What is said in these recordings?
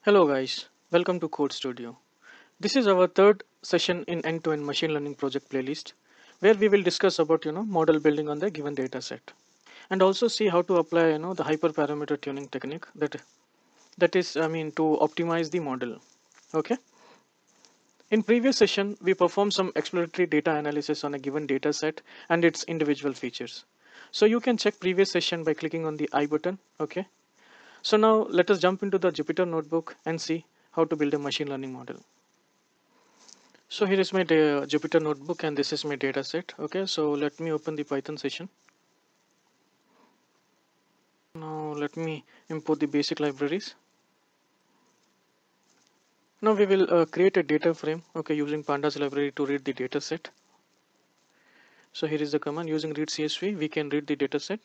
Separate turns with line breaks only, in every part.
Hello guys, welcome to Code Studio. This is our third session in end-to-end machine learning project playlist where we will discuss about model building on the given data set and also see how to apply the hyperparameter tuning technique that is to optimize the model. Okay? In previous session we performed some exploratory data analysis on a given data set and its individual features. So you can check previous session by clicking on the I button. Okay? So now let us jump into the Jupyter notebook and see how to build a machine learning model. So here is my Jupyter notebook and this is my data set. Okay, so let me open the Python session. Now let me import the basic libraries. Now we will create a data frame, okay, using pandas library to read the data set. So here is the command using read CSV, we can read the data set.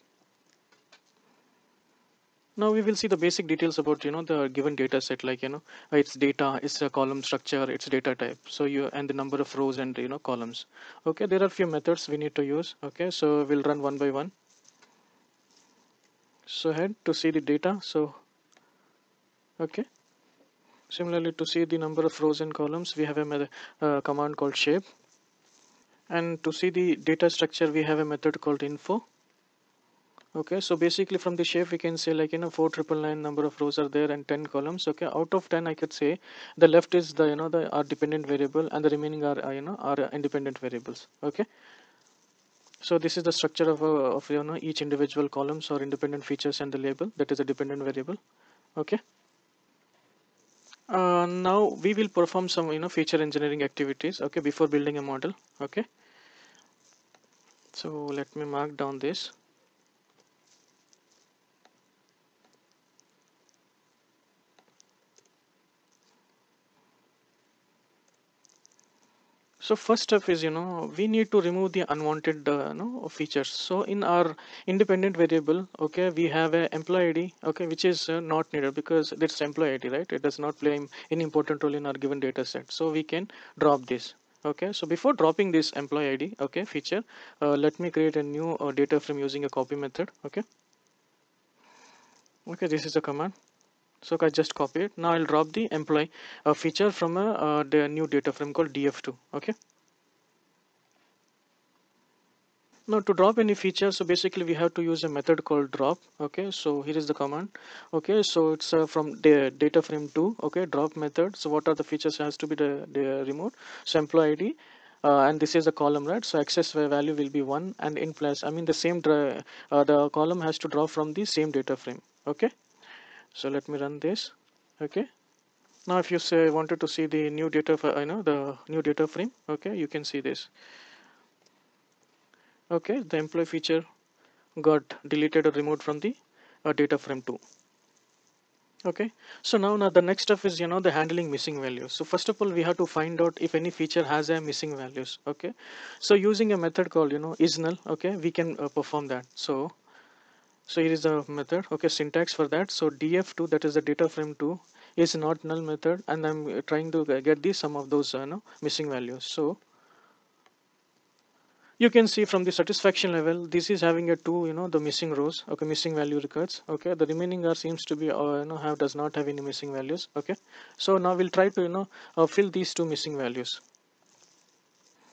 Now we will see the basic details about the given data set, like its data, its column structure, its data type. So you and the number of rows and columns. Okay, there are few methods we need to use. Okay, so we'll run one by one. So head to see the data. So okay, similarly to see the number of rows and columns we have a command called shape, and to see the data structure we have a method called info. Okay, so basically from the shape we can say 4999 number of rows are there and 10 columns. Okay, out of 10 I could say the left is the the are dependent variable and the remaining are are independent variables. Okay, so this is the structure of each individual columns or independent features and the label that is a dependent variable. Okay. Now we will perform some feature engineering activities, okay, before building a model. Okay, so let me mark down this. So first step is we need to remove the unwanted features. So in our independent variable, okay, we have a employee ID, okay, which is not needed because it's employee ID, right? It does not play any important role in our given data set, so we can drop this. Okay, so before dropping this employee ID, okay, feature, let me create a new data frame using a copy method. Okay, okay, this is a command. So I just copy it. Now I'll drop the employee feature from the new data frame called df2. Okay. Now to drop any feature, so basically we have to use a method called drop. Okay, so here is the command. Okay, so it's from the data frame 2. Okay, drop method. So what are the features has to be the removed? So employee ID. And this is a column, right? So access value will be 1 and in plus, the same the column has to drop from the same data frame. Okay, so let me run this. Okay, now if you say wanted to see the new data, the new data frame, okay, you can see this. Okay, the employee feature got deleted or removed from the data frame 2. Okay, so now the next step is the handling missing values. So first of all we have to find out if any feature has a missing values. Okay, so using a method called is null, okay, we can perform that. So here is the method. Okay, syntax for that. So df2, that is the data frame 2, is not null method, and I'm trying to get the sum of those missing values. So you can see from the satisfaction level this is having a 2 the missing rows, okay, missing value records. Okay, the remaining are seems to be have does not have any missing values. Okay, so now we'll try to fill these two missing values.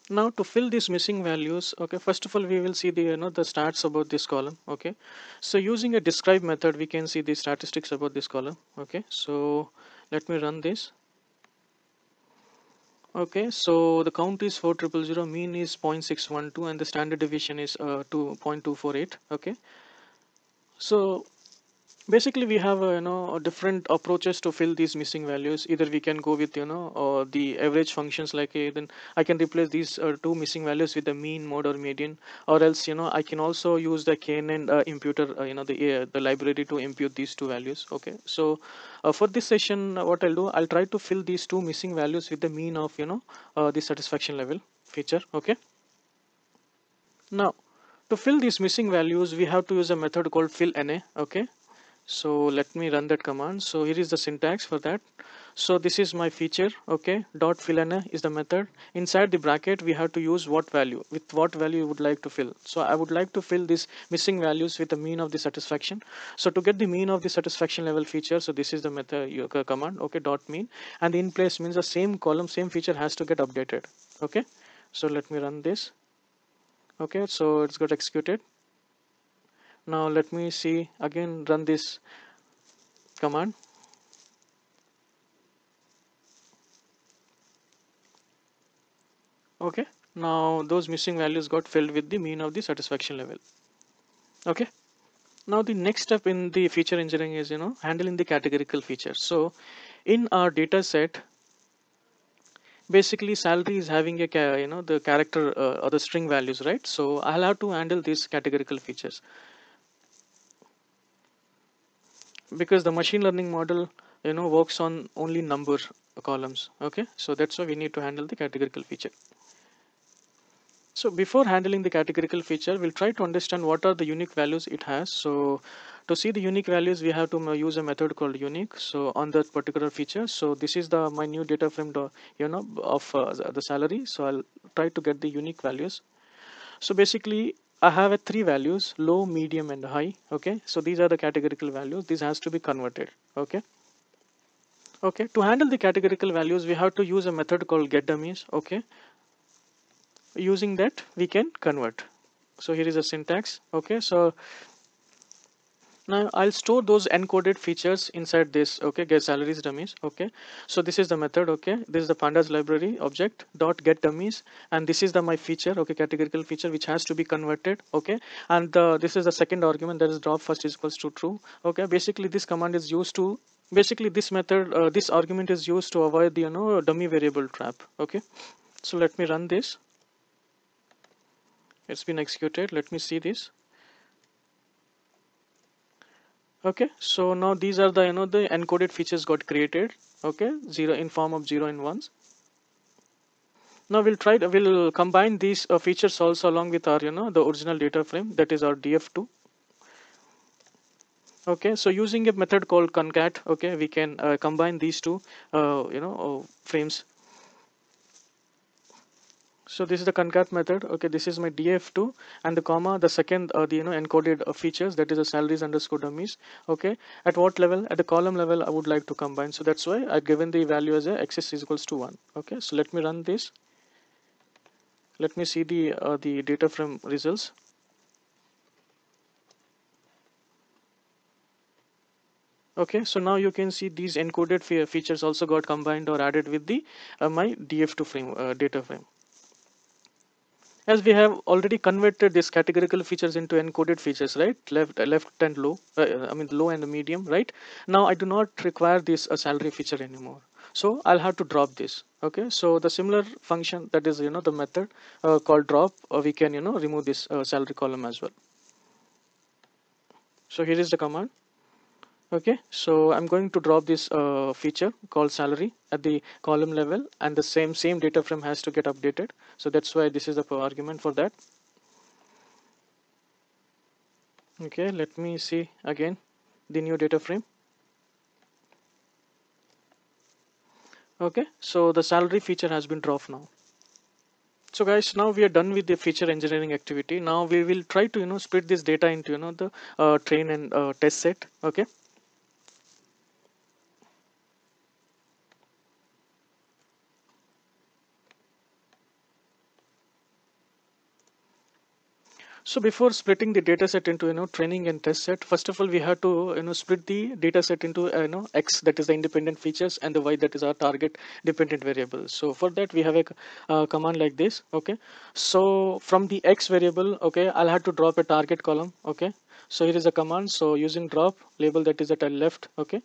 Now to fill these missing values, okay, first of all we will see the the stats about this column. Okay, so using a describe method we can see the statistics about this column. Okay, so let me run this. Okay, so the count is 4000, mean is 0.612, and the standard deviation is 2.248. Okay, so basically we have different approaches to fill these missing values. Either we can go with the average functions, like then I can replace these two missing values with the mean, mode, or median, or else I can also use the knn imputer, the library to impute these two values. Okay, so for this session what I'll do, I'll try to fill these two missing values with the mean of the satisfaction level feature. Okay, now to fill these missing values we have to use a method called fill na. Okay, so let me run that command. So here is the syntax for that. So this is my feature, okay. Dot fill is the method. Inside the bracket, we have to use what value, with what value you would like to fill. So I would like to fill these missing values with the mean of the satisfaction. So to get the mean of the satisfaction level feature, so this is the method, your command, okay, dot mean, and the in place means the same column, same feature has to get updated, okay. So let me run this, okay. So it's got executed. Now let me see again, run this command. Okay, now those missing values got filled with the mean of the satisfaction level. Okay, now the next step in the feature engineering is handling the categorical features. So in our data set, basically salary is having a the character or the string values, right? So I'll have to handle these categorical features because the machine learning model works on only number columns. Okay, so that's why we need to handle the categorical feature. So before handling the categorical feature, we'll try to understand what are the unique values it has. So to see the unique values, we have to use a method called unique. So on that particular feature, so this is the my new data frame, of the salary. So I'll try to get the unique values. So basically, I have a three values: low, medium, and high. Okay, so these are the categorical values. This has to be converted. Okay. Okay. To handle the categorical values, we have to use a method called getDummies. Okay. Using that we can convert. So here is a syntax. Okay, so now I'll store those encoded features inside this. Okay, get salaries dummies. Okay, so this is the method. Okay, this is the pandas library object dot get dummies, and this is the my feature. Okay, categorical feature which has to be converted. Okay, and this is the second argument, that is drop first is equals to true. Okay, basically this command is used to, basically this method, this argument is used to avoid the dummy variable trap. Okay, so let me run this. It's been executed. Let me see this. Okay, so now these are the the encoded features got created. Okay, zero in form of 0 and 1s. Now we'll combine these features also along with our the original data frame, that is our df2. Okay, so using a method called concat, okay, we can combine these two frames. So this is the concat method. Okay, this is my df2 and the comma, the second the encoded features, that is the salaries underscore dummies. Okay, at what level? At the column level I would like to combine, so that's why I've given the value as a xs is equals to 1. Okay, so let me run this. Let me see the data frame results. Okay, so now you can see these encoded features also got combined or added with the my df2 frame data frame. As we have already converted these categorical features into encoded features, right? Left and low, I mean low and medium, right? Now I do not require this salary feature anymore. So I'll have to drop this. Okay, so the similar function, that is the method called drop, we can remove this salary column as well. So here is the command. Okay, so I'm going to drop this feature called salary at the column level, and the same data frame has to get updated. So that's why this is the argument for that. Okay, let me see again the new data frame. Okay, so the salary feature has been dropped now. So guys, now we are done with the feature engineering activity. Now we will try to split this data into the train and test set. Okay. So before splitting the data set into training and test set, first of all we have to split the data set into x, that is the independent features, and the y, that is our target dependent variable. So for that we have a command like this. Okay, so from the x variable, okay, I'll have to drop a target column. Okay, so here is a command. So using drop label, that is at the left. Okay,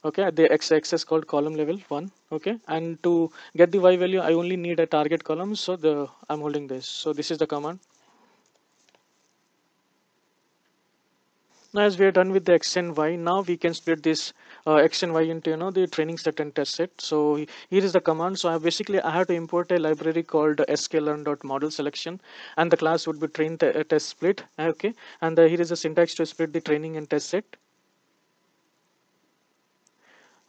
okay, the x axis called column level 1. Okay, and to get the y value I only need a target column, so I'm holding this. So this is the command. Now as we are done with the x and y, now we can split this x and y into the training set and test set. So here is the command. So I have to import a library called sklearn.model selection, and the class would be train test split. Okay, and here is the syntax to split the training and test set.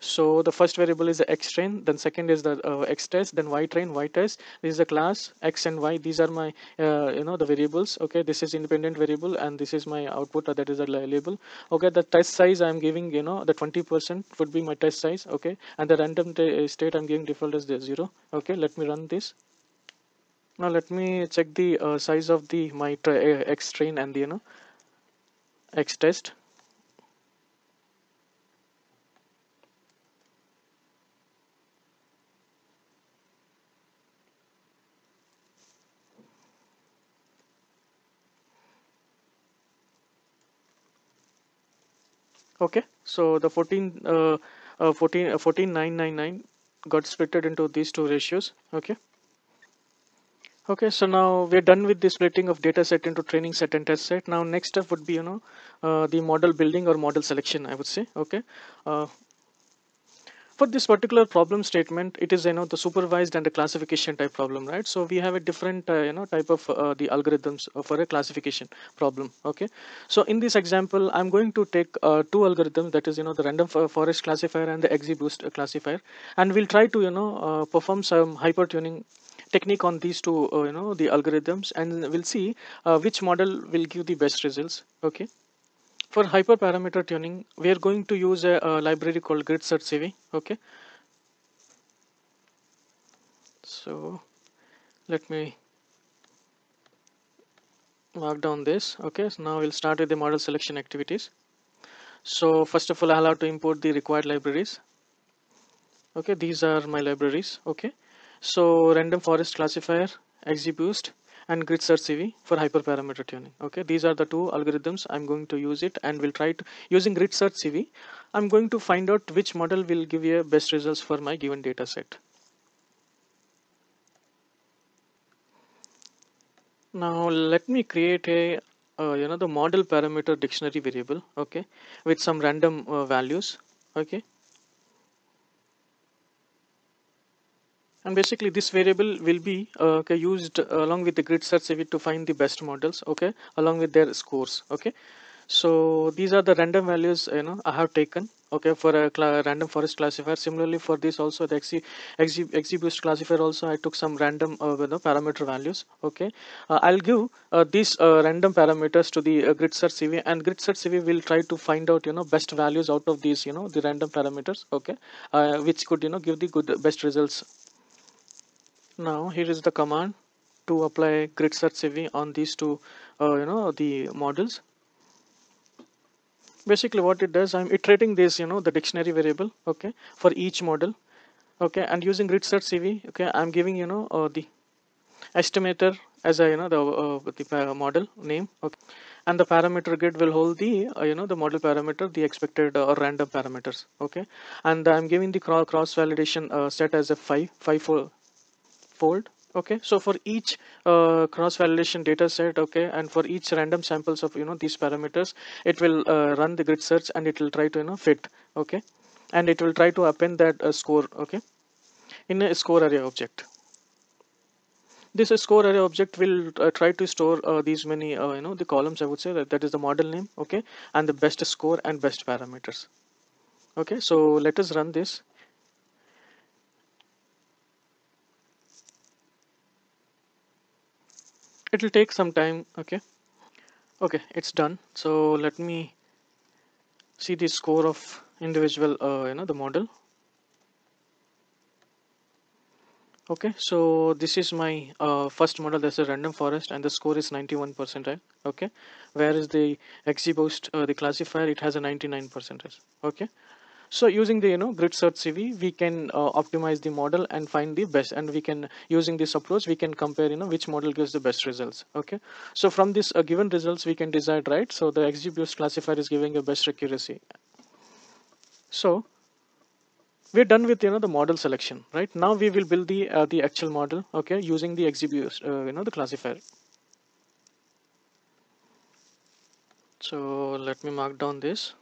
So the first variable is the xtrain, then second is the xtest, then ytrain, ytest. This is the class x and y. These are my the variables. Okay, this is independent variable, and this is my output. That is the label. Okay, the test size I'm giving, the 20% would be my test size. Okay, and the random state I'm giving default as the 0. Okay, let me run this. Now let me check the size of the my xtrain and the xtest. Okay, so the 14,999 got splitted into these two ratios. Okay. Okay, so now we're done with the splitting of data set into training set and test set. Now next step would be the model building or model selection, I would say. Okay. uh, for this particular problem statement, it is the supervised and the classification type problem, right? So we have a different type of the algorithms for a classification problem. Okay, so in this example I'm going to take two algorithms, that is the random forest classifier and the XGBoost classifier, and we'll try to perform some hyper tuning technique on these two the algorithms, and we'll see which model will give the best results. Okay, for hyperparameter tuning, we are going to use a library called grid search CV. Okay, so let me mark down this. Okay, so now we'll start with the model selection activities. So first of all, I'll have to import the required libraries. Okay, these are my libraries. Okay, so random forest classifier, XGBoost, and grid search CV for hyperparameter tuning. Okay, these are the two algorithms I'm going to use it, and we'll try to using grid search CV. I'm going to find out which model will give you best results for my given data set. Now let me create a the model parameter dictionary variable. Okay, with some random values. Okay, and basically this variable will be okay, used along with the grid search CV to find the best models. Okay, along with their scores. Okay, so these are the random values I have taken. Okay, for a random forest classifier. Similarly for this also, the XGBoost classifier also, I took some random parameter values. Okay, I'll give these random parameters to the grid search CV, and grid search CV will try to find out best values out of these the random parameters. Okay, which could give the good best results. Now here is the command to apply grid search CV on these two the models. Basically what it does, I'm iterating this the dictionary variable, okay, for each model. Okay, and using grid search CV, okay, I'm giving the estimator as a the model name. Okay, and the parameter grid will hold the the model parameter, the expected or random parameters. Okay, and I'm giving the cross validation set as a fold. Okay, so for each cross validation data set, okay, and for each random samples of these parameters, it will run the grid search, and it will try to fit. Okay, and it will try to append that score. Okay, in a score array object. This score array object will try to store these many the columns, I would say, that is the model name. Okay, and the best score and best parameters. Okay, so let us run this. It will take some time. Okay, it's done. So let me see the score of individual the model. Okay, so this is my first model. That's a random forest, and the score is 91 percentile. Okay, whereas the XGBoost the classifier, it has a 99 percentile. Okay, so using the grid search CV, we can optimize the model and find the best, and we can, using this approach, we can compare which model gives the best results. Okay, so from this given results we can decide, right? So the XGBoost classifier is giving a best accuracy. So we're done with the model selection. Right now we will build the actual model, okay, using the XGBoost the classifier. So let me mark down this.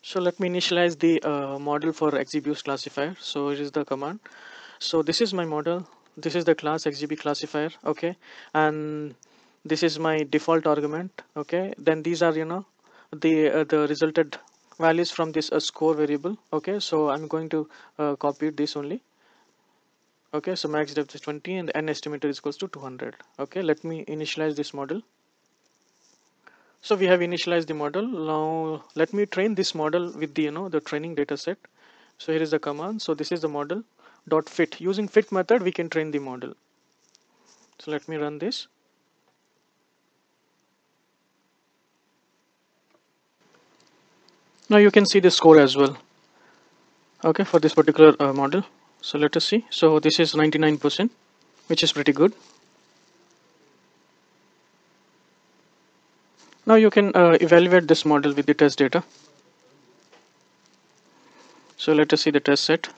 So let me initialize the model for XGBoost classifier. So it is the command. So this is my model, this is the class XGB classifier. Okay, and This is my default argument. Okay, then these are the resulted values from this score variable. Okay, so I'm going to copy this only. Okay, so max depth is 20 and the n estimator is equals to 200. Okay, let me initialize this model. So we have initialized the model. Now let me train this model with the the training data set. So here is the command. So this is the model dot fit. Using fit method we can train the model. So let me run this. Now you can see the score as well. Okay, for this particular model. So let us see. So this is 99%, which is pretty good. Now you can evaluate this model with the test data. So let us see the test set.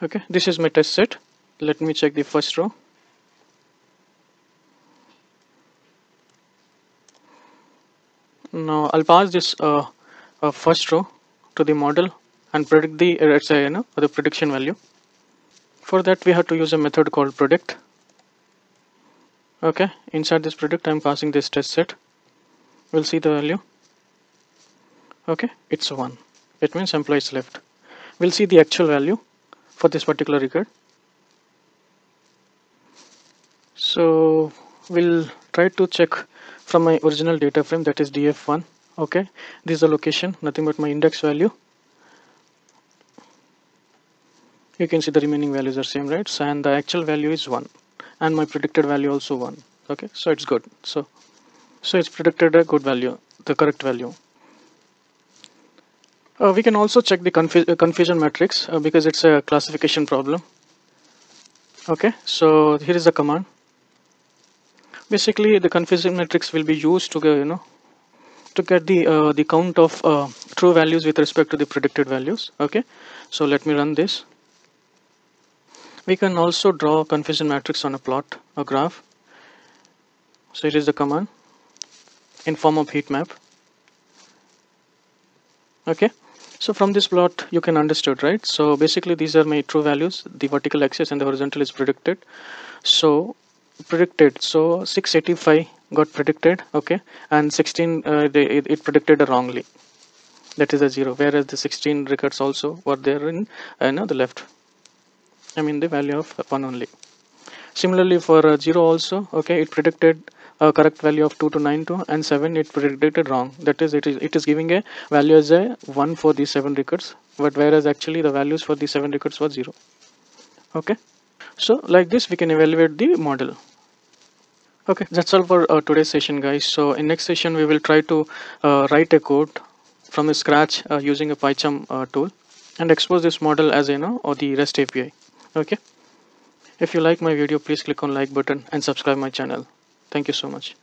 Okay, this is my test set. Let me check the first row. Now I'll pass this first row to the model and predict the let's say the prediction value. For that we have to use a method called predict. Okay, inside this predict I'm passing this test set. We'll see the value. Okay, it's 1. It means employees left. We'll see the actual value for this particular record. So we'll try to check from my original data frame, that is df1. Okay, this is the location, nothing but my index value. You can see the remaining values are same, right? So, and the actual value is 1 and my predicted value also 1. Okay, so it's good. So it's predicted a good value, the correct value. We can also check the confusion matrix because it's a classification problem. Okay, so here is the command. Basically the confusion matrix will be used to to get the count of true values with respect to the predicted values. Okay, so let me run this. We can also draw a confusion matrix on a plot, a graph. So it is the command in form of heat map. Okay, so from this plot you can understood, right? So basically these are my true values, the vertical axis and the horizontal is predicted. So 685 got predicted, okay, and 16 it predicted wrongly, that is a 0, whereas the 16 records also were there in the left, I mean the value of 1 only. Similarly for 0 also, okay, it predicted a correct value of 2 to 9 to, and 7 it predicted wrong, that is it is giving a value as a 1 for these 7 records, but whereas actually the values for these 7 records were 0. Okay, so like this we can evaluate the model. Okay, that's all for today's session, guys. So in next session we will try to write a code from scratch using a PyCharm tool and expose this model as or the REST API. Okay, if you like my video, please click on like button and subscribe my channel. Thank you so much.